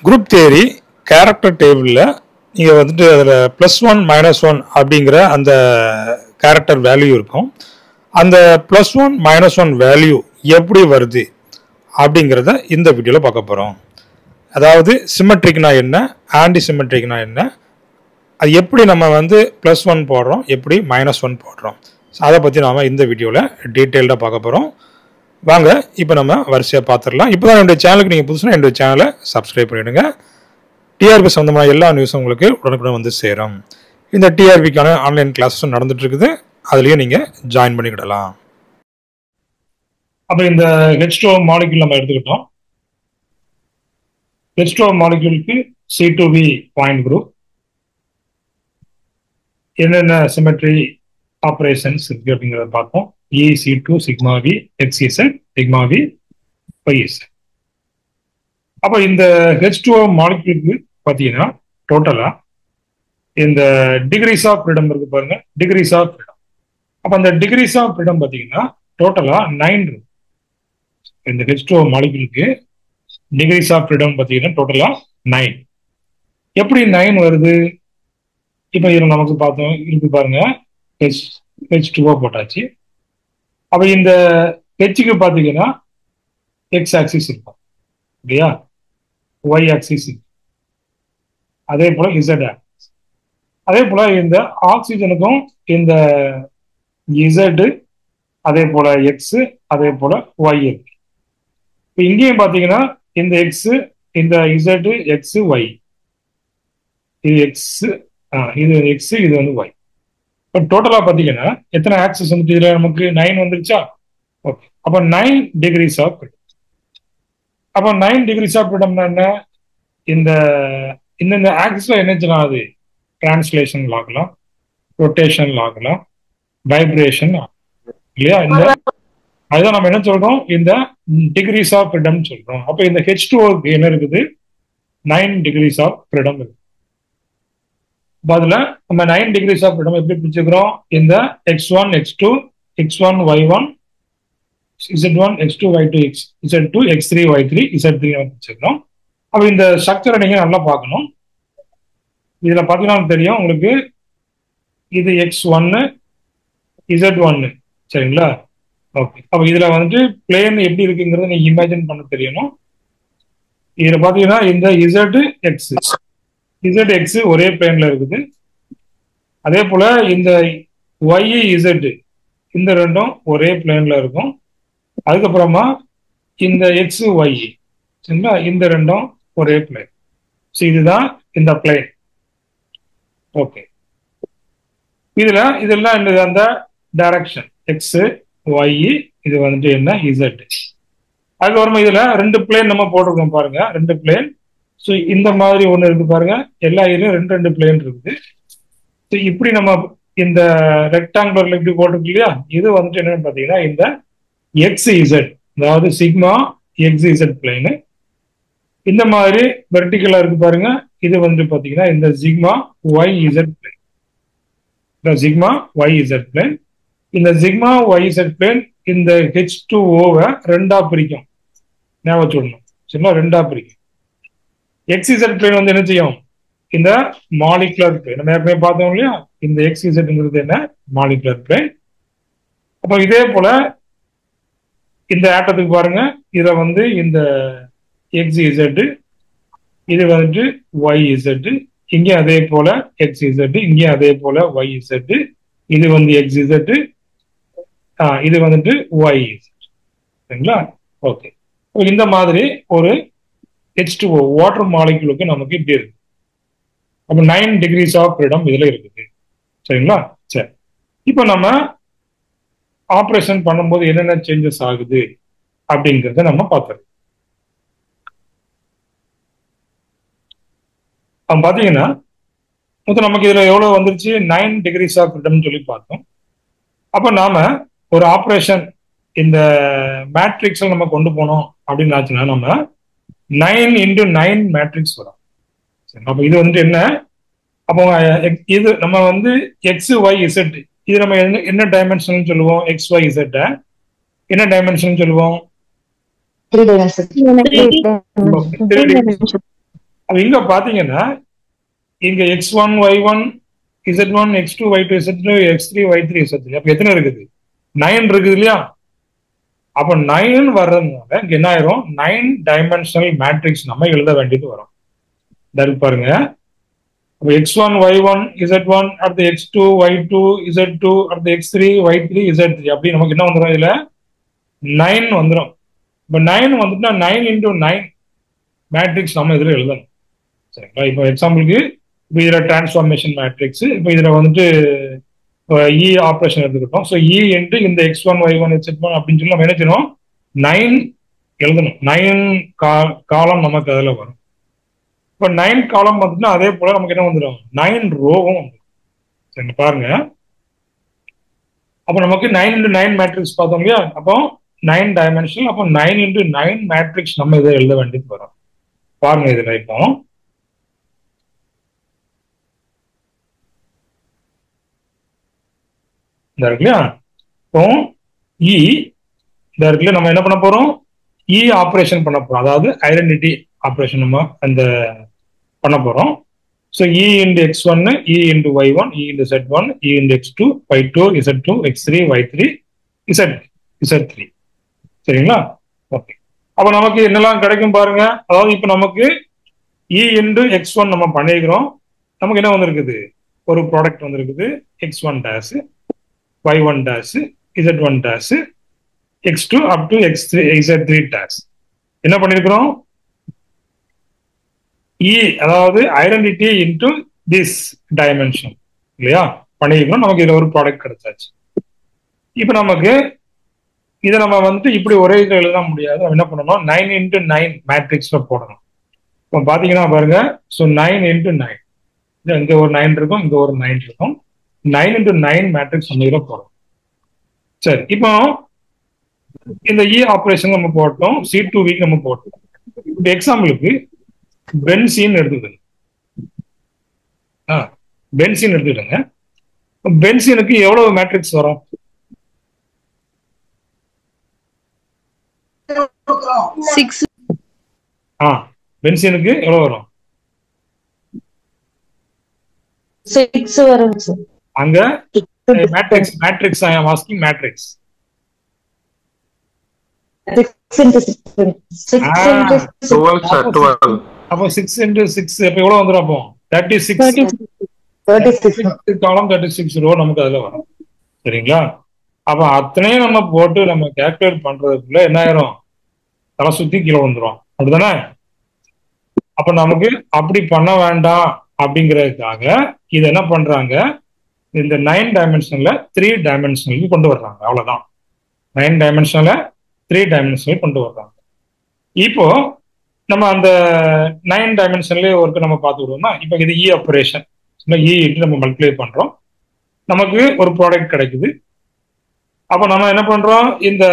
Group theory character டேபிளில் நீங்கள் வந்துட்டு அதில் +1 -1 அப்படிங்கிற அந்த கேரக்டர் வேல்யூ இருக்கும். அந்த +1 -1 வேல்யூ எப்படி வருது அப்படிங்கிறத இந்த வீடியோவில் பார்க்க போகிறோம். அதாவது சிமெட்ரிக்னா என்ன, ஆன்டி சிமெட்ரிக்னா என்ன, அது எப்படி நம்ம வந்து +1 போடுறோம், எப்படி -1 போடுறோம், அதை பற்றி நாம் இந்த வீடியோவில் டீட்டெயில்டாக பார்க்க போகிறோம். வாங்க இப்போ நம்ம வரிசையாக பார்த்துடலாம். இப்போ தான் என்னுடைய சேனலுக்கு நீங்கள் புதுசுனா என்னுடைய சேனலை சப்ஸ்கிரைப் பண்ணிவிடுங்க. டிஆர்பி சம்மந்தமான எல்லா நியூஸும் உங்களுக்கு உடனுக்குடன் வந்து சேரும். இந்த டிஆர்பிக்கான ஆன்லைன் கிளாஸஸும் நடந்துட்டு இருக்குது, அதுலேயும் நீங்கள் ஜாயின் பண்ணிக்கிடலாம். அப்போ இந்த H2O மாலிக்யூல் நம்ம எடுத்துக்கிட்டோம். H2O மாலிக்யூலுக்கு C2V பாயிண்ட் குரூப், என்னென்ன சிமெட்ரி ஆப்ரேஷன்ஸ் இருக்கு அப்படிங்கிறத பார்ப்போம். EC2 sigma V XZ sigma V YZ. அப்போ இந்த H2O மாலிக்யூலுக்கு பார்த்தீங்கன்னா டோட்டலா இந்த டிகிரிஸ் ஆஃப் ஃப்ரீடம் இருக்கு பாருங்க, டிகிரிஸ் ஆஃப் ஃப்ரீடம். அப்போ அந்த டிகிரிஸ் ஆஃப் ஃப்ரீடம் பார்த்தீங்கன்னா டோட்டலா 9 இருக்கு. இந்த H2O மாலிக்யூலுக்கு டிகிரிஸ் ஆஃப் ஃப்ரீடம் பார்த்தீங்கன்னா டோட்டலா 9. எப்படி 9 வருது? இப்போ இதில் நமக்கு பார்த்தோம் இருக்கு பாருங்க, H2O போட்டாச்சு. அப்போ இந்த ஹெச்சுக்கு பார்த்தீங்கன்னா எக்ஸ் ஆக்சிஸ் இருக்கும் இல்லையா, ஒய் ஆக்சிஸ், அதே போல இசட் ஆக்சிஸ். அதே போல இந்த ஆக்சிஜனுக்கும் இந்த இசட், அதே போல எக்ஸ், அதே போல ஒய் இருக்கு. இப்போ இங்கேயும் பார்த்தீங்கன்னா இந்த எக்ஸ், இந்த இசட், எக்ஸ், ஒய், இது எக்ஸ், இது எக்ஸ், இது வந்து ஒய். இப்போ டோட்டலா பார்த்தீங்கன்னா எத்தனை ஆக்சிஸ் வந்து இதுல நமக்கு 9 வந்துருச்சா? ஓகே. அப்போ 9 டிகிரிஸ் ஆஃப் ஃப்ரீடம். அப்போ 9 டிகிரிஸ் ஆஃப் ஃப்ரீடம்னா என்ன? இந்த ஆக்சிஸ்ல என்ன செய்யலாம்? டிரான்ஸ்லேஷன் ஆகலாம், ரொட்டேஷன் ஆகலாம், வைப்ரேஷன் இல்லையா? அதுதான் நம்ம என்ன சொல்றோம், இந்த டிகிரிஸ் ஆஃப் ஃப்ரீடம் சொல்றோம். அப்போ இந்த H2O என்ன இருக்குது? 9 டிகிரிஸ் ஆஃப் ஃப்ரீடம் இருக்கு. அதுல நம்ம 9 டிகிரிஸ் ஆஃப் ஃப்ரீடம் எப்படி பிரிச்சுக்கிறோம்? இந்த X1 X2 X1 Y1 Z1 X2 Y2 Z2 X3 Y3 Z3 பிரிச்சுக்கிறோம். அப்ப இந்த ஸ்ட்ரக்சரை நீங்க நல்லா பார்க்கணும். இதுல பாத்தீங்கன்னா தெரியும் உங்களுக்கு, இது X1 Z1 சரிங்களா? ஓகே. அப்ப இதுல வந்துட்டு பிளேன் எப்படி இருக்குங்கிறத நீங்க இமேஜின் பண்ண தெரியணும். இதுல பாத்தீங்கன்னா இந்த ZX ஒரே பிளேன்ல இருக்குது. அதே போல இந்த YZ இந்த ரெண்டும் ஒரே பிளேன்ல இருக்கும். அதுக்கப்புறமா இந்த XY சரிங்களா, இந்த ரெண்டும் ஒரே பிளேன். ஸோ இதுதான் இந்த பிளேன். ஓகே. இதெல்லாம் என்னது? அந்த டைரக்ஷன் எக்ஸ் ஒய், இது வந்துட்டு என்ன இசட். அதுக்கப்புறமா இதுல 2 பிளேன் நம்ம போட்டிருக்கோம் பாருங்க, 2 பிளேன். ஸோ இந்த மாதிரி ஒன்று இருக்கு பாருங்க, எல்லா இதுலயும் 2 பிளேன் இருக்குது. ஸோ இப்படி நம்ம இந்த ரெக்டாங்குலர்ல இப்படி போட்டிருக்கு இல்லையா, இது வந்துட்டு என்னன்னு பாத்தீங்கன்னா இந்த XZ, அதாவது சிக்மா XZ பிளேனு. இந்த மாதிரி வெர்டிகலா இருக்கு பாருங்க, இது வந்து பாத்தீங்கன்னா இந்த சிக்மா YZ பிளேன். இந்த சிக்மா YZ பிளேன், இந்த சிக்மா YZ பிளேன் இந்த H2O-வை 2ஆ பிரிக்கும். ஞாபகம் சொல்லணும் சரிங்களா, 2ஆ பிரிக்கும். XZ பிளேன் வந்து என்ன செய்யும்? இந்த மாலிகுலர் பிளேன் நம்ம ஏற்கனவே பார்த்தோம் இல்லையா, இந்த XZங்கிறது என்ன? Molecular plane. அப்போ இதே போல இந்த ஆட்டத்துக்கு பாருங்க, இத வந்து இந்த XZ, இது வந்துட்டு YZ, இங்கே அதே போல XZ, இங்கே அதே போல YZ, இது வந்து XZ, இது வந்துட்டு YZ சரிங்களா? ஓகே. இந்த மாதிரி ஒரு H2O வாட்டர் மாலிகுலுக்கு நமக்கு இப்படி இருக்கு. அப்ப 9 டிகிரிஸ் ஆஃப் ஃப்ரீடம் இதுல இருக்குது சரிங்களா? சரி, இப்போ நம்ம ஆப்ரேஷன் பண்ணும்போது என்னென்ன சேஞ்சஸ் ஆகுது அப்படிங்கிறத நம்ம பார்த்துருக்கோம். பாத்தீங்கன்னா மொத்தம் நமக்கு இதுல எவ்வளவு வந்துருச்சு? 9 டிகிரிஸ் ஆஃப் ஃப்ரீடம் சொல்லி பார்த்தோம். அப்ப நாம ஒரு ஆப்ரேஷன் இந்த மேட்ரிக்ஸ் நம்ம கொண்டு போனோம் அப்படின்னு ஆச்சுன்னா நம்ம 9 × 9 மேட்ரிக்ஸ் வரும். அப்ப இது வந்துட்டு என்ன? அப்போ இது நம்ம வந்து XYZ, இது நம்ம என்ன டைமென்ஷன் சொல்லுவோம்? XYZ என்ன டைமென்ஷன் சொல்லுவோம்? 3 dimension. அப்ப இங்க பாத்தீங்கன்னா இங்க x1 y1 z1 x2 y2 z2 x3 y3 z3 அப்ப எத்தனை இருக்குது 9 இருக்குது இல்லையா அப்ப 9 வர்றதுனால இங்க என்ன ஆயிரும் 9 டைமென்ஷனல் மேட்ரிக்ஸ் நம்ம எழுத வேண்டியது வரும் பாருங்க x1 y1 z1 அடுத்து x2 y2 z2 அடுத்து x3 y3 z3 அப்படி நமக்கு என்ன வந்துடும் இதுல 9 வந்துடும் இப்ப 9 வந்துட்டுனா 9 இன்டூ 9 மேட்ரிக்ஸ் நம்ம இதுல எழுதணும் சரிங்களா இப்போ எக்ஸாம்பிளுக்கு இப்போ இதுல டிரான்ஸ்ஃபார்மேஷன் மேட்ரிக்ஸ் இப்போ இதுல வந்துட்டு இ ஆப்ரேஷன் எடுத்துக்கிட்டோம் ஸோ இ இன்ட்டு இந்த x1 y1 z1 அப்படின்னு சொல்லி நம்ம என்ன செய்யணும் 9 எழுதணும் 9 காலம் நமக்கு அதுல வரும் இப்போ 9 காலம் வந்துட்டுனா அதே போல நமக்கு என்ன வந்துடும் 9 ரோவும் வந்துடும் சரி பாருங்க அப்போ நமக்கு 9 இன்டூ 9 மேட்ரிக்ஸ் பார்த்தோம் இல்லையா அப்போ 9 டைமென்ஷனல் அப்போ 9 இன்டூ 9 மேட்ரிக்ஸ் நம்ம இதை எழுத வேண்டியது வரும் பாருங்க இதுல இப்போ இந்த இருக்கு இல்லையா இப்போ இ இந்த இருக்குல்ல நம்ம என்ன பண்ண போறோம் இ ஆப்ரேஷன் பண்ண போறோம் அதாவது ஐடென்டிட்டி ஆப்ரேஷன் நம்ம அந்த பண்ண போறோம் ஸோ இ இன்டு x1 இ இன்டு y1 இ இன்டு z1 இ into x2 y2 z2 x3 y3 z3 சரிங்களா ஓகே அப்ப நமக்கு என்னெல்லாம் கிடைக்கும் பாருங்க அதாவது இப்ப நமக்கு இ இன்டு x1 நம்ம பண்ணிக்கிறோம் நமக்கு என்ன வந்திருக்குது ஒரு ப்ராடக்ட் வந்திருக்குது x1 dash y1 dash z1 dash x2 up to x3 z3 dash என்ன பண்ணிருக்கிறோம் இ அதாவது ஐடென்டிட்டி இன்டு திஸ் டைமென்ஷன் இல்லையா பண்ணிருக்கிறோம் நமக்கு இதுல ஒரு ப்ராடக்ட் கிடைச்சாச்சு இப்ப நமக்கு இதை நம்ம வந்துட்டு இப்படி ஒரே இதில் எழுத முடியாது என்ன பண்ணணும் 9 இன்டு 9 மேட்ரிக்ஸ்ல போடணும் இப்போ பாத்தீங்கன்னா பாருங்க ஸோ 9 இன்டு 9 இங்க ஒரு 9 இருக்கும் இங்க ஒரு 9 இருக்கும் 9 இன்டு 9 மேட்ரிக்ஸ் நம்ம இதில் போடணும் சரி இப்போ இந்த இ ஆப்ரேஷன் நம்ம போட்டோம் C2 வீக் நம்ம போட்டோம் இப்போ எக்ஸாம்பிளுக்கு பென்சீன் எடுத்துக்கிடுங்க பென்சீன் எடுத்துக்கிடுங்க பென்சீனுக்கு எவ்வளவு மேட்ரிக்ஸ் வரும் பென்சீனுக்கு எவ்வளவு வரும் 6 வரும் சார் அங்க matrix I am asking matrix 6 into 6 12 அப்போ 6 into 6 அப்ப எவ்வளவு வந்துரும் அப்போ 36 காலம் 36 ரோ நமக்கு அதுல வரும் சரிங்களா அப்ப அத்தனையும் நம்ம போட்டு நம்ம கால்குலேட் பண்றதுக்குள்ள என்ன ஆயிரும் தலை சுத்தி கீழே வந்துடும் அப்படிதானே அப்ப நமக்கு அப்படி பண்ண வேண்டாம் அப்படிங்கிறதுக்காக இது என்ன பண்றாங்க இந்த 9 டைமென்ஷன்ல 3 டைமென்ஷனுக்கு கொண்டு வர்றாங்க அவ்வளவுதான் 9 டைமென்ஷன்ல 3 டைமென்ஷனுக்கு கொண்டு வர்றாங்க இப்போ நம்ம அந்த 9 டைமென்ஷன்லயே ஒர்க்கு நம்ம பார்த்துக்கிட்டோம்னா இப்போ இது இ ஆப்ரேஷன் இ இன்ட்டு நம்ம மல்டிப்ளை பண்றோம் நமக்கு ஒரு ப்ராடக்ட் கிடைக்குது அப்போ நம்ம என்ன பண்றோம் இந்த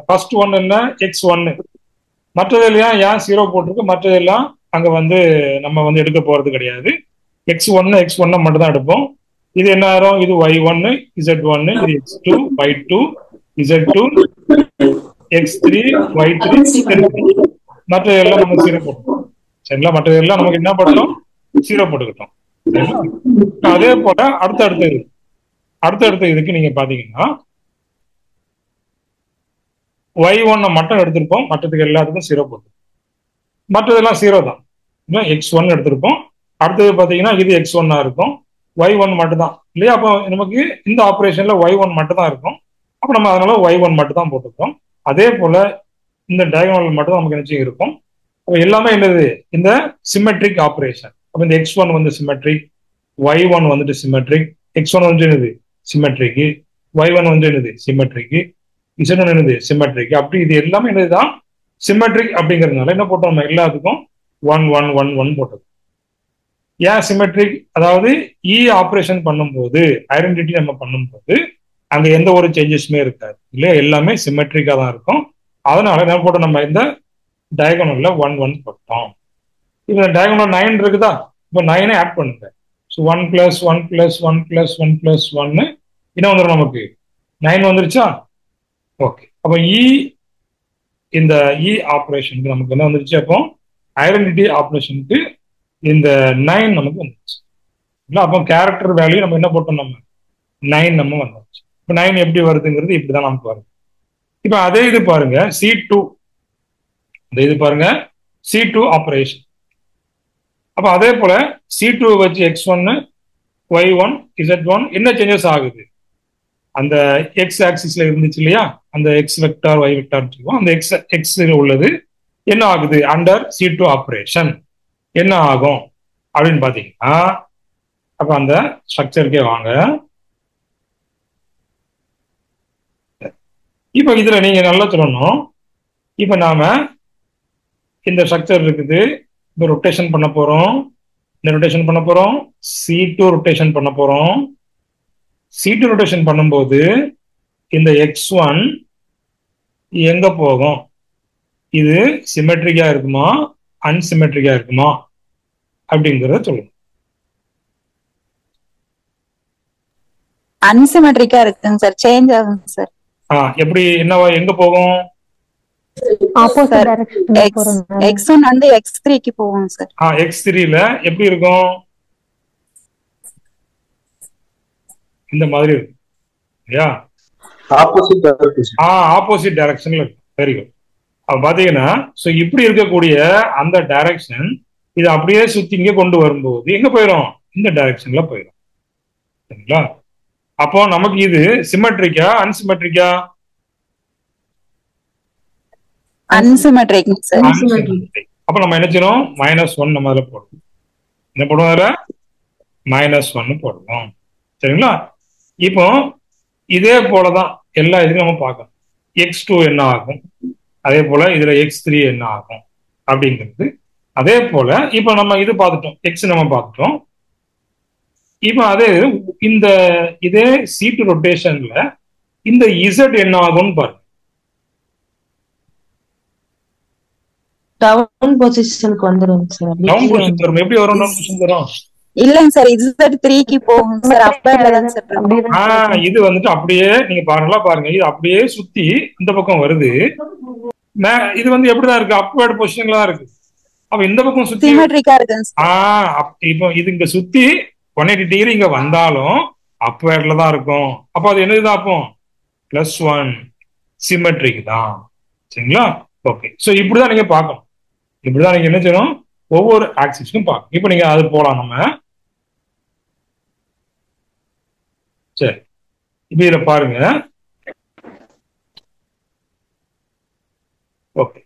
ஃபர்ஸ்ட் ஒன் என்ன x1 மற்றதெல்லாம் ஏன் 0 போட்டிருக்கு மற்றதெல்லாம் அங்க வந்து நம்ம வந்து எடுக்க போறது கிடையாது x1 மட்டும் தான் எடுப்போம் இது என்ன ஆகும் இது y1 z1 இது x2 y2 z2 x3 y3 மற்றதெல்லாம் நம்ம 0 போட்டுக்கோம் சரிங்களா மற்றதெல்லாம் நமக்கு என்ன பண்ணோம் 0 போட்டுக்கிட்டோம் அதே போல அடுத்தடுத்த இதுக்கு நீங்க பாத்தீங்கன்னா y1 மட்டும் எடுத்திருப்போம் மற்றதுக்கு எல்லாத்துக்கும் 0 போட்டு மற்றதெல்லாம் 0 தான் x1 எடுத்திருப்போம் அடுத்தது பாத்தீங்கன்னா இது x1 இருக்கும் y1 மட்டும் தான் இல்லையா அப்போ நமக்கு இந்த ஆப்ரேஷன்ல y1 மட்டும் தான் இருக்கும் அப்ப நம்ம அதனால y1 மட்டும் தான் போட்டுக்கிறோம் அதே போல இந்த டயகோனல் மட்டும் நமக்கு நிச்சயம் இருக்கும் அப்ப எல்லாமே என்னது இந்த சிமெட்ரிக் ஆப்ரேஷன் அப்ப இந்த x1 வந்து சிமெட்ரிக் y1 வந்துட்டு சிமெட்ரிக் x1 வந்து என்னது சிமெட்ரிக் y1 வந்து என்னது சிமெட்ரிக் z1 என்னது சிமெட்ரிக் அப்படி இது எல்லாமே என்னதுதான் சிமெட்ரிக் அப்படிங்கிறதுனால என்ன போட்டோம் நம்ம எல்லாத்துக்கும் 1 1 1 1 போட்டது ஏன் சிமெட்ரிக் அதாவது இ ஆப்ரேஷன் பண்ணும்போது ஐடென்டிட்டி நம்ம பண்ணும்போது அங்க எந்த ஒரு சேஞ்சஸுமே இருக்காது இல்லையா எல்லாமே சிமெட்ரிக்கா தான் இருக்கும் அதனால என்ன போட்டோம் நம்ம இந்த டயகோனல்ல 1 1 போட்டோம் இப்போ டயகோனல் 9 இருக்குதா இப்போ 9 ஆட் பண்ணுங்க ஸோ 1 + 1 + 1 + 1 + 1 என்ன வந்துடும் நமக்கு 9 வந்துருச்சா ஓகே அப்போ இந்த இ ஆப்ரேஷனுக்கு நமக்கு என்ன வந்துருச்சு அப்போ ஐடென்டிட்டி ஆப்ரேஷனுக்கு இந்த 9 நமக்கு வந்துச்சு. இல்லை, அப்போ கேரக்டர் வேல்யூ நம்ம என்ன போட்டோம், நம்ம 9 நம்ம வந்துச்சு. இப்போ 9 எப்படி வருதுங்கிறது இப்படிதான் நமக்கு வருது. இப்போ அதே இது பாருங்க C2, இந்த இது பாருங்க C2 ஆபரேஷன். அப்ப அதே போல C2 வச்சு X1 Y1 Z1 என்ன சேஞ்சஸ் ஆகுது, அந்த எக்ஸ் ஆக்சிஸ்ல இருந்துச்சு இல்லையா, அந்த எக்ஸ் வெக்டார் ஒய் வெக்டார் அந்த எக்ஸ் உள்ளது என்ன ஆகுது அண்டர் C2 ஆபரேஷன் என்ன ஆகும் அப்படின்னு பாத்தீங்கன்னா, அப்ப அந்த ஸ்ட்ரக்சருக்கே வாங்க. இப்ப இதுல நீங்க நல்லா சொல்லணும். இப்ப நாம இந்த ஸ்ட்ரக்சர் இருக்குது, இப்போ ரொட்டேஷன் பண்ண போறோம். இந்த ரொட்டேஷன் பண்ண போறோம், C2 ரொட்டேஷன் பண்ண போறோம். C2 ரொட்டேஷன் பண்ணும்போது இந்த X1 எங்க போகும், இது சிமெட்ரிக்கா இருக்குமா அன்சிமெட்ரிக்கா இருக்குமா அப்படிங்கறத சொல்லுங்க. அன்சிமெட்ரிக்கா இருக்குங்க சார், சேஞ்ச் ஆகும் சார். எப்படி என்னவா எங்க போகும், ஆப்போசிட் டைரக்ஷன்ல போறோம். X1 வந்து X3 க்கு போகும் சார். X3ல எப்படி இருக்கும், இந்த மாதிரி இருக்கும் இல்லையா, ஆப்போசிட் டைரக்ஷன். ஆப்போசிட் டைரக்ஷன்ல இருக்கும். Very good. அப்ப பாத்தீங்கன்னா சோ இப்படி இருக்கக்கூடிய அந்த டைரக்ஷன் இது அப்படியே சுத்தி இங்க கொண்டு வரும்போது எங்க போயிடும், இந்த டைரக்ஷன்ல போயிடும். சரிங்களா? அப்போ நமக்கு இது சிமெட்ரிக்கா அன்சிமெட்ரிக்கா, அன்சிமெட்ரிக் சார். அப்ப நம்ம என்ன செய்யணும், -1 நம்ம அதுல போடுவோம். என்ன போடுவோம், அதுல -1 போடுவோம். சரிங்களா? இப்போ இதே போலதான் எல்லா இதுக்கும் நம்ம பார்க்கணும். X2 என்ன ஆகும், அதே போல இதுல X3 என்ன ஆகும் அப்படிங்கிறது. அதே போல இப்ப நம்ம இது பார்த்துட்டோம், எக்ஸ் நம்ம பார்த்துட்டோம். இப்ப அதே இந்த இதே C2 ரொட்டேஷன்ல இந்த Z என்ன ஆகும்னு பாருங்க. டவுன் பொசிஷனுக்கு வந்துரும் சார். டவுன் பொசிஷன் வரும். எப்படி வரும் டவுன் பொசிஷன் வரும், இல்லங்க சார், Z3 க்கு போகும் சார். அப்பர்ல தான் சார் இருக்கும். இது வந்துட்டு அப்படியே நீங்க நல்லா பாருங்க, இது அப்படியே சுத்தி இந்த பக்கம் வருது. இது வந்து எப்படிதான் இருக்கு, அப்வர்ட் பொசிஷன்ல தான் இருக்கு. அப்ப இந்த பக்கம் சுத்தி சிமெட்ரிக்கா இருக்குங்க சார். இப்போ இது இங்க சுத்தி 180 டிகிரி இங்க வந்தாலும் அப்வர்ட்ல தான் இருக்கும். அப்ப அது என்னதுதான், அப்போ +1 சிமெட்ரிக் தான். சரிங்களா? ஓகே. சோ இப்படிதான் நீங்க பார்க்கணும். இப்படிதான் நீங்க என்ன செய்யணும், ஒவ்வொரு ஆக்சிஸ்க்கும் பார்க்கணும். இப்ப நீங்க அது போலாம் நம்ம. சரி, இப்ப இதுல பாருங்க. ஓகே,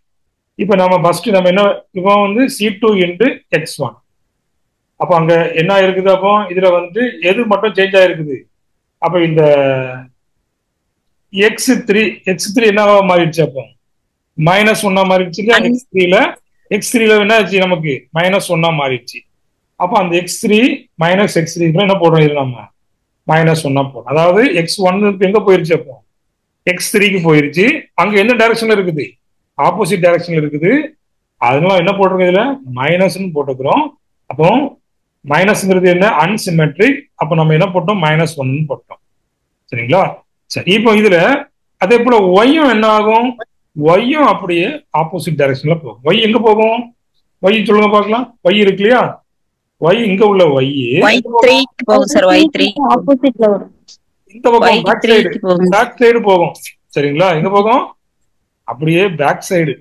இப்ப நம்ம ஃபர்ஸ்ட் நம்ம என்ன, இப்போ வந்து C2 × X1. அப்ப அங்க என்ன இருக்குது, அப்போ இதுல வந்து எது மட்டும் சேஞ்ச் ஆயிருக்குது, அப்ப இந்த X3 என்னவா மாறிடுச்சு, அப்போ -1 மாறிடுச்சு இல்லையா. X3ல என்ன ஆச்சு, நமக்கு -1 மாறிடுச்சு. அப்ப அந்த X3 -X3 என்ன போடுறோம், இது நம்ம -1 போடுறோம். அதாவது X1 எங்க போயிருச்சு, அப்போ X3க்கு போயிருச்சு. அங்க என்ன டைரக்ஷன்ல இருக்குது, ஆப்போசிட் டைரக்ஷன்ல இருக்குது. அதனால என்ன போட்டிருக்கோம், இதுல மைனஸ்ன்னு போட்டுக்கிறோம். அப்போ மைனஸ்ங்கிறது என்ன, அன்சிமெட்ரிக். அப்ப நம்ம என்ன போட்டோம், -1 போட்டோம். சரிங்களா? சரி, இப்போ இதுல அதே போல ஒய்யும் என்ன ஆகும், ஒய்யும் அப்படியே ஆப்போசிட் டைரக்ஷன்ல போகும். ஒய் எங்க போகும், ஒய் சொல்லுங்க பார்க்கலாம். ஒய் இருக்கு இல்லையா, ஒய் இங்க உள்ள ஒய் Y3 க்கு போகும் சார். Y3 ஆப்போசிட்ல வரும். இந்த பக்கம் பேக் சைடு போகும். சரிங்களா? எங்க போகும், அப்படியே பேக் சைடு.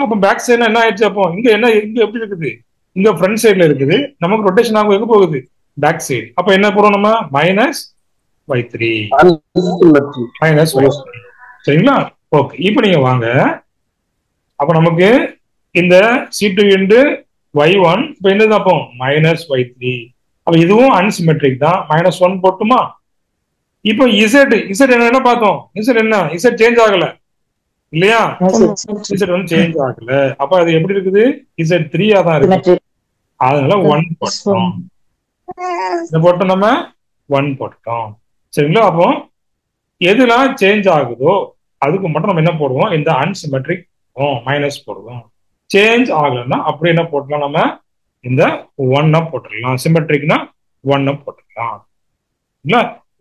அப்ப பேக் சைடு என்ன ஆயிடுச்சு, அப்போ இங்க என்ன, இங்க எப்படி இருக்குது, இங்க ஃப்ரண்ட் சைடுல இருக்குது. நமக்கு ரொட்டேஷன் ஆகும் எங்க போகுது, பேக் சைடு. அப்ப என்ன போறோம் நம்ம, -Y3. சரிங்களா? ஓகே, இப்ப நீங்க வாங்க. அப்ப நமக்கு இந்த C2 × Y1 இப்ப என்னது, அப்போ -Y3. அப்ப இதுவும் அன்சிமெட்ரிக் தான். -1 போட்டுமா. இப்போ Z என்ன பார்த்தோம், Z சேஞ்ச் ஆகல இல்லையா, Z வந்து சேஞ்ச் ஆகல. அப்ப அது எப்படி இருக்குது, Z3 தான் இருக்கு. அதனால 1 போட்டோம். இதை போட்டோம் நம்ம 1 போட்டோம். சரிங்களா? அப்போ எதுலாம் சேஞ்ச் ஆகுதோ அதுக்கு மட்டும் நம்ம என்ன போடுவோம், இந்த அன்சிமெட்ரிக் மைனஸ் போடுவோம். சேஞ்ச் ஆகலன்னா அப்படி என்ன போட்டலாம், நம்ம இந்த 1 போட்டுடலாம். சிமெட்ரிக்னா 1 போட்டுக்கலாம்.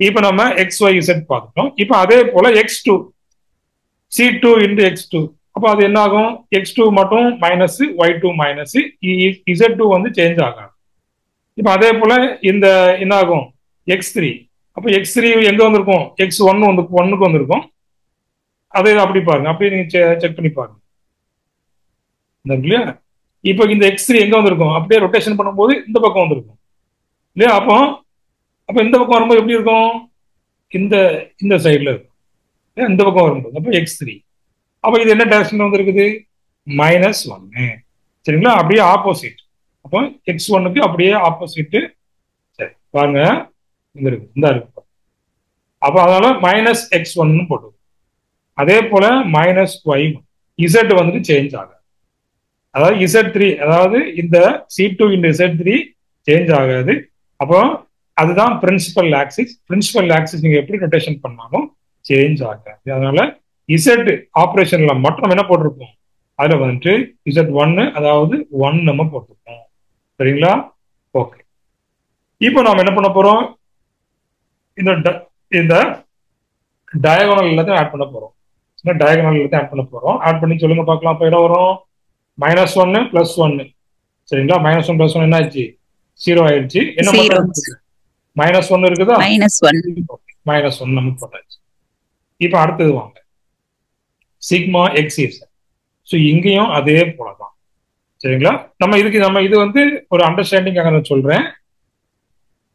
இப்ப நம்ம XYZ பார்த்துட்டோம். இப்ப அதே போல X2 C2 × X2. அப்போ அது என்ன ஆகும், x2 மட்டும் மைனஸ் y2 மைனஸ், z2 வந்து சேஞ்ச் ஆகும். இப்போ அதே போல இந்த என்ன ஆகும் x3, அப்போ x3 எங்க வந்திருக்கும், x1 வந்து 1க்கு வந்திருக்கும். அதே அப்படி பாருங்க, அப்படியே நீங்க செக் பண்ணி பாருங்க இல்லையா. இப்போ இந்த x3 எங்க வந்திருக்கும், அப்படியே ரொட்டேஷன் பண்ணும்போது இந்த பக்கம் வந்திருக்கும் இல்லையா. அப்போ இந்த பக்கம் வரும்போது எப்படி இருக்கும், இந்த இந்த சைட்ல இருக்கும், இந்த பக்கம் வரும்போது அப்போ x3. அப்போ இது என்ன டைரக்ஷன் வந்திருக்குது, -1. சரிங்களா, அப்படியே ஆப்போசிட். அப்போ x1க்கு அப்படியே ஆப்போசிட். சரி பாருங்க, இங்க இருக்கு, இந்த இருக்கு. அப்போ அதனால -x1 போட்டு, அதே போல -y1, z வந்துட்டு சேஞ்ச் ஆகாது. அதாவது z3, அதாவது இந்த C2 into z3 சேஞ்ச் ஆகாது. அப்போ அதுதான் பிரின்சிபல் ஆக்சிஸ். பிரின்சிபல் ஆக்சிஸ் நீங்க எப்படி ரொட்டேஷன் பண்ணாலும் சேஞ்ச் ஆகாது. அதனால z ஆபரேஷன்ல மட்டும் நம்ம என்ன போட்டிருப்போம், அதுல வந்துட்டு z1, அதாவது 1 நம்ம போட்டிருப்போம். சரிங்களா, ஓகே. இப்போ நாம என்ன பண்ண போறோம், இந்த டயகோனல் எல்லாத்தையும் ஆட் பண்ண போறோம். டயகோனல் எல்லாத்தையும் ஆட் பண்ண போறோம். ஆட் பண்ணி சொல்லுங்க பார்க்கலாம். அப்போ என்ன வரும், -1 +1. சரிங்களா, -1 +1 என்ன ஆச்சு, 0 ஆயிடுச்சு. என்ன -1 இருக்குதா, -1 நம்ம போட்டாச்சு. இப்போ அடுத்தது வாங்க, சிக்மா எக்ஸ். ஸோ இங்கேயும் அதே போலதான். சரிங்களா, நம்ம இது வந்து ஒரு அண்டர்ஸ்டாண்டிங்காக நான் சொல்றேன்.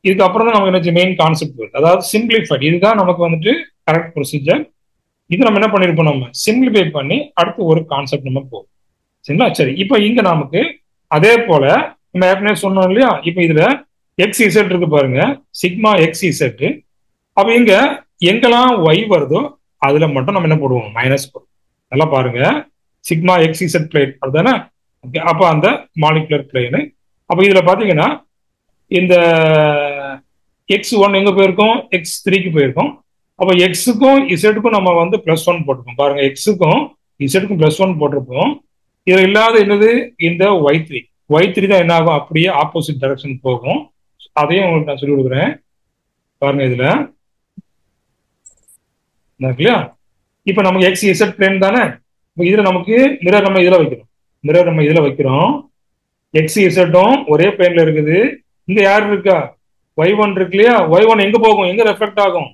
இதுக்கப்புறம் தான் நமக்கு என்ன மெயின் கான்செப்ட் வருது, அதாவது சிம்பிளிஃபைட். இதுதான் நமக்கு வந்துட்டு கரெக்ட் ப்ரொசீஜர். இது நம்ம என்ன பண்ணிருப்போம், நம்ம சிம்பிளிஃபை பண்ணி அடுத்து ஒரு கான்செப்ட் நம்ம போகும். சரிங்களா, சரி. இப்போ இங்க நமக்கு அதே போல நம்ம ஏற்கனவே சொன்னோம் இல்லையா. இப்போ இதுல XZ இருக்கு பாருங்க, சிக்மா XZ. அப்ப இங்க எங்கெல்லாம் y வருதோ அதுல மட்டும் நம்ம என்ன போடுவோம், மைனஸ் போடுவோம். நல்லா பாருங்க, சிக்மா XZ பிளேன் அதுதானே. அப்ப அந்த மாலிகுலர் பிளேனு. அப்ப இதுல பாத்தீங்கன்னா இந்த x1 எங்க போயிருக்கோம், x3க்கு போயிருக்கோம். அப்ப x-க்கும் z-க்கும் நம்ம வந்து +1 போட்டிருப்போம். பாருங்க, x-க்கும் z-க்கும் +1 போட்டிருப்போம். இதுல இல்லாத என்னது, இந்த y3 தான் என்ன ஆகும், அப்படியே ஆப்போசிட் டைரக்ஷன் போகும். அதையும் உங்களுக்கு நான் சொல்லி கொடுக்குறேன் பாருங்க. இதுல இல்லையா, இப்ப நமக்கு XZ பிளேன் தானே. இதுல நமக்கு மிரர் நம்ம இதுல வைக்கிறோம். XZ-ம் ஒரே பிளேன்ல இருக்குது. இங்க யார் இருக்கா, y1 இருக்கு இல்லையா. y1 எங்க போகும், எங்க ரெஃப்ளெக்ட் ஆகும்,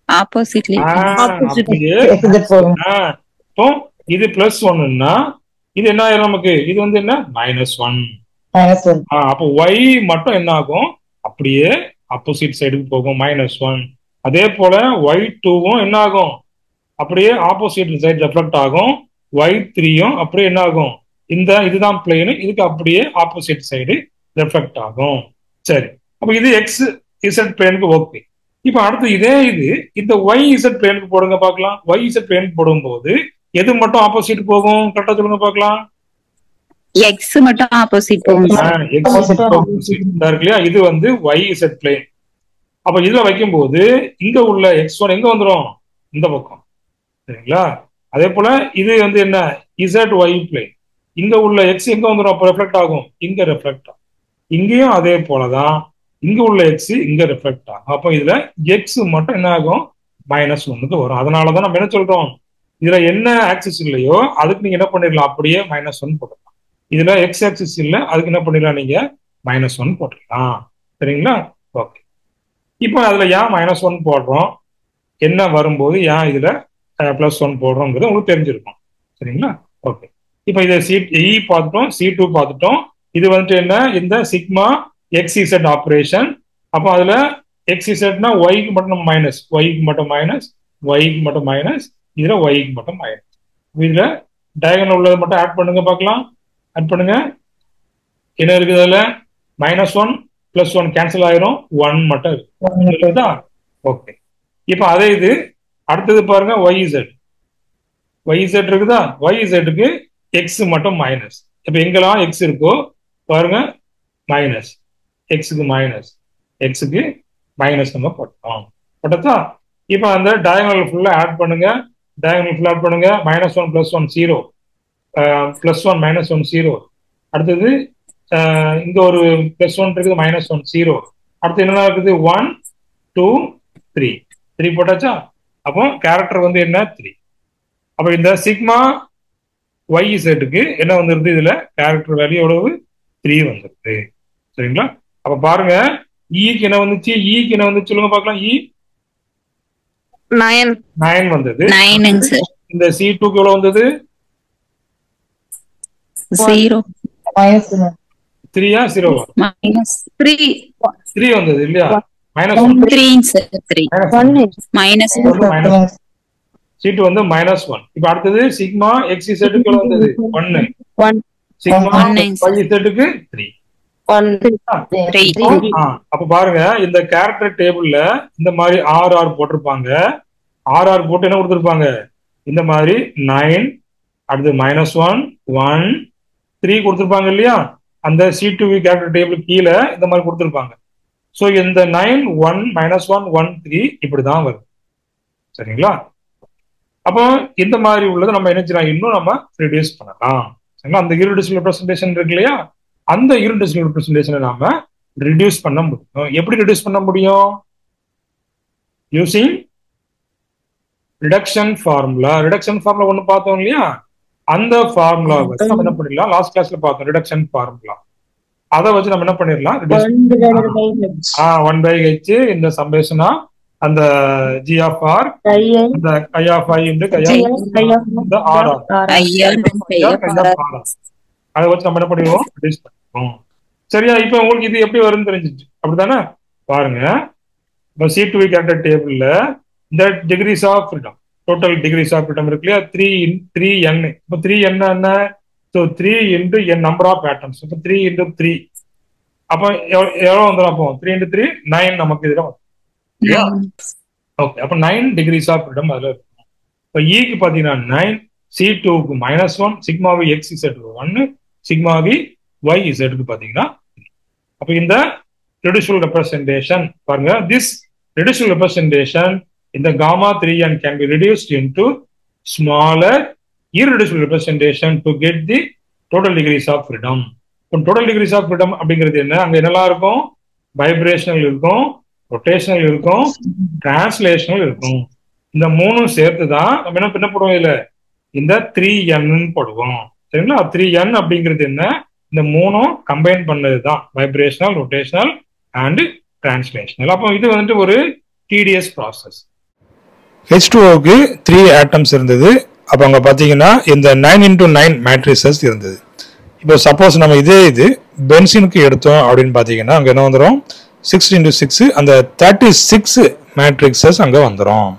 ஆப்போசிட்லி. இப்போ இது +1ன்னா இது என்ன ஆயிரும் நமக்கு, இது வந்து என்ன -1. அப்போ y மட்டும் என்ன ஆகும், அப்படியே ஆப்போசிட் சைடுக்கு போகும், -1. அதே போல y2வும் என்ன ஆகும், அப்படியே ஆப்போசிட் சைடு ரெஃப்ளெக்ட் ஆகும். y3யும் அப்படியே என்ன ஆகும், இதுதான் பிளேனு, இதுக்கு அப்படியே ஆப்போசிட் சைடு ரெஃப்ளெக்ட் ஆகும். சரி, அப்ப இது XZ பிளேனுக்கு ஓகே. இப்ப அடுத்து இது இந்த YZ பிளேனுக்கு போடுங்க பார்க்கலாம். YZ பிளேனுக்கு போடும்போது எது மட்டும் ஆப்போசிட் போகும், கரெக்டா சொல்லுங்க பார்க்கலாம். X மட்டும் ஆப்போசிட் போகும். இல்லையா, இது வந்து YZ பிளேன். அப்ப இதுல வைக்கும்போது இங்க உள்ள x1 எங்க வந்துடும், இந்த பக்கம். சரிங்களா, அதே போல இது வந்து என்ன, ZY பிளேன். இங்க உள்ள x எங்க வந்துடும், அப்ப ரெஃப்ளெக்ட் ஆகும், இங்க ரெஃப்ளெக்ட் ஆகும். இங்கேயும் அதே போலதான், இங்க உள்ள x இங்க ரெஃப்ளெக்ட் ஆகும். அப்ப இதுல x மட்டும் என்ன ஆகும், -1க்கு வரும். அதனாலதான் நம்ம என்ன சொல்றோம், இதுல என்ன ஆக்சிஸ் இல்லையோ அதுக்கு நீங்க என்ன பண்ணிடலாம், அப்படியே -1 போட்டுடலாம். இதுல x ஆக்சிஸ் இல்ல, அதுக்கு என்ன பண்ணிடலாம், நீங்க -1 போட்டுடலாம். சரிங்களா, ஓகே. இப்போ அதுல ஏன் -1 போடுறோம், என்ன வரும்போது ஏன் இதுல +1 போடுறோங்கிறது உங்களுக்கு தெரிஞ்சிருக்கும். சரிங்களா, ஓகே. இப்போ இதை E பார்த்துட்டோம், C2 பார்த்துட்டோம். இது வந்துட்டு என்ன, இந்த சிக்மா XZ ஆப்ரேஷன். அப்போ அதுல XZனா ஒய்க்கு மட்டும் மைனஸ், ஒய்க்கு மட்டும் மைனஸ், ஒய்க்கு மட்டும் மைனஸ், இதுல ஒய்க்கு மட்டும் மைனஸ். இதுல டயகனல் உள்ளதை மட்டும் ஆட் பண்ணுங்க பார்க்கலாம். ஆட் பண்ணுங்க, என்ன இருக்குது அதுல, -1 +1 கேன்சல் ஆயிரும், 1 மட்டும் இருக்குதா. ஓகே. இப்போ அதே இது அடுத்தது பாருங்க, YZ இருக்குதா. YZக்கு x மட்டும் மைனஸ். இப்ப எங்கெல்லாம் x இருக்கோ பாருங்க, மைனஸ், xக்கு மைனஸ் நம்ம போட்டோம். போட்டதா. இப்ப அந்த டயகனல் ஃபுல்லா ஆட் பண்ணுங்க. -1 +1 0, +1 -1 0. அடுத்தது இங்க ஒரு +1 இருக்குது, -1 0. அடுத்து என்ன இருக்குது, 1 2 3 போட்டாச்சா. அப்போ கேரக்டர் வந்து என்ன, 3. அப்ப இந்த சிக்மா YZக்கு என்ன வந்துருது, இதுல கேரக்டர் வேல்யூ எவ்வளவு 3 வந்துருது. சரிங்களா? அப்ப பாருங்க ஈக்கு என்ன வந்துச்சு, ஈக்கு என்ன வந்துச்சு சொல்லுங்க பார்க்கலாம். இ 9 வந்தது. 9 சார். இந்த C2க்கு எவ்வளவு வந்தது? 0 3 0 3 வந்தது இல்லையா? -3 சார். 3 -1 C2 வந்து -1. இப்ப அடுத்தது சிக்மா XZ க்கு வந்தது 1. சிக்மா YZ க்கு 3. அப்ப பாருங்க இந்த கேரக்டர் டேபிள்ல இந்த மாதிரி RR போட்டிருப்பாங்க. RR போட்டு என்ன கொடுத்திருப்பாங்க, இந்த மாதிரி 9 அடுத்து -1 1 3 கொடுத்திருப்பாங்க இல்லையா? அந்த C2V கேரக்டர் டேபிள் கீழே இந்த மாதிரி கொடுத்திருப்பாங்க. சோ இந்த 9 1 -1 1 3 இப்படிதான் வருது. சரிங்களா? அப்போ இந்த மாதிரி உள்ளதை நம்ம என்ன செய்யலாம், இன்னும் நம்ம ரெடியூஸ் பண்ணலாம். சரிங்களா? அந்த irreducible representation இருக்கு இல்லையா, அந்த irreducible representation நாம reduce பண்ண முடியும். எப்படி reduce பண்ண முடியும்? using reduction formula. reduction formula ஒன்னு பார்த்தோம் இல்லையா, அந்த ஃபார்முலா வச்சு நம்ம என்ன பண்ணிடலாம், லாஸ்ட் கிளாஸ்ல பார்த்தோம் ரிடக்ஷன் ஃபார்முலா. அதை வச்சு நம்ம என்ன பண்ணிடலாம், 1/h இந்த சம்பேஷனா அந்த g of r இந்த i of i into chi இந்த r அதை வச்சு நம்ம என்ன பண்ணிடுவோம், reduce பண்ணுவோம். சரியா? இப்ப உங்களுக்கு இது எப்படி வரும்னு தெரிஞ்சிச்சு அப்படித்தானே? பாருங்க இப்போ C2V கேரக்டர் டேபிள்ல இந்த degrees of freedom, total degrees of freedom இருக்கு இல்லையா, 3n. இப்போ 3n என்ன? So 3 into n number of atoms. இப்போ 3 into 3 அப்போ எவ்வளவு வந்துடும்? அப்போ 3 into 3 9 நமக்கு இதுல வரும். ஓகே, அப்போ 9 டிகிரிஸ் ஆஃப் ஃப்ரீடம் அதுல இருக்கும். இப்போ ஈக்கு பாத்தீங்கன்னா 9, C2க்கு -1, சிக்மாவி XZக்கு 1, சிக்மாவி YZக்கு பாத்தீங்கன்னா. அப்ப இந்த reducible representation பாருங்க, this reducible representation in the gamma 3n can be reduced into smaller irreducible representation to get the total degrees of freedom. total degrees of freedom அப்படிங்கிறது என்ன? அங்க என்னெல்லாம் இருக்கும்? வைப்ரேஷனல் இருக்கும், ரொட்டேஷனல் இருக்கும், டிரான்ஸ்லேஷனல் இருக்கும். இந்த மூணும் சேர்த்து தான் நம்ம என்ன போடுவோம், இதுல இந்த 3n போடுவோம். சரிங்களா? 3n அப்படிங்கிறது என்ன? இந்த மூணும் கம்பைன் பண்ணதுதான் வைப்ரேஷனல், ரொட்டேஷனல் அண்ட் டிரான்ஸ்லேஷனல். அப்போ இது வந்துட்டு ஒரு tedious ப்ராசஸ். H2O க்கு 3 ஆட்டம்ஸ் இருந்தது. அப்போ அங்கே பார்த்தீங்கன்னா இந்த 9 into 9 மேட்ரிசஸ் இருந்தது. இப்போ சப்போஸ் நம்ம இது பென்சினுக்கு எடுத்தோம் அப்படின்னு பார்த்தீங்கன்னா அங்கே என்ன வந்துடும், 6 into 6 அந்த 36 மேட்ரிக்ஸஸ் அங்கே வந்துடும்.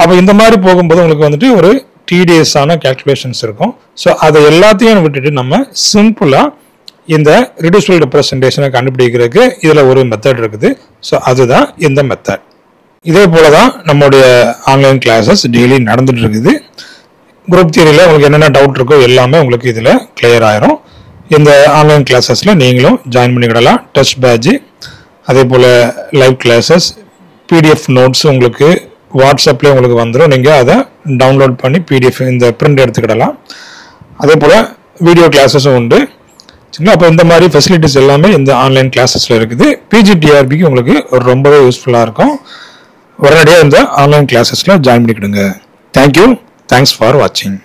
அப்போ இந்த மாதிரி போகும்போது உங்களுக்கு வந்துட்டு ஒரு tedious-ஆன calculations இருக்கும். ஸோ அதை எல்லாத்தையும் விட்டுட்டு நம்ம சிம்பிளாக இந்த reducible representation கண்டுபிடிக்கிறதுக்கு இதில் ஒரு மெத்தட் இருக்குது. ஸோ அதுதான் இந்த மெத்தட். இதே போல தான் நம்மளுடைய ஆன்லைன் கிளாஸஸ் டெய்லி நடந்துட்டு இருக்குது. குரூப் தியரியில் உங்களுக்கு என்னென்ன டவுட் இருக்கோ எல்லாமே உங்களுக்கு இதில் கிளியர் ஆயிரும். இந்த ஆன்லைன் கிளாஸஸில் நீங்களும் ஜாயின் பண்ணிக்கிடலாம். டெஸ்ட் பேட்ச், அதே போல் லைவ் கிளாஸஸ், பிடிஎஃப் நோட்ஸ் உங்களுக்கு வாட்ஸ்அப்லேயே உங்களுக்கு வந்துடும். நீங்கள் அதை டவுன்லோட் பண்ணி பிடிஎஃப் இந்த பிரிண்ட் எடுத்துக்கிடலாம். அதே போல் வீடியோ கிளாஸஸும் உண்டு. சரிங்களா? அப்போ இந்த மாதிரி ஃபெசிலிட்டிஸ் எல்லாமே இந்த ஆன்லைன் கிளாஸஸில் இருக்குது. பிஜிடிஆர்பிக்கு உங்களுக்கு ரொம்பவே யூஸ்ஃபுல்லாக இருக்கும். உடனடியாக இந்த ஆன்லைன் கிளாஸஸில் ஜாயின் பண்ணிக்கிடுங்க. தேங்க்யூ. தேங்க்ஸ் ஃபார் வாட்சிங்.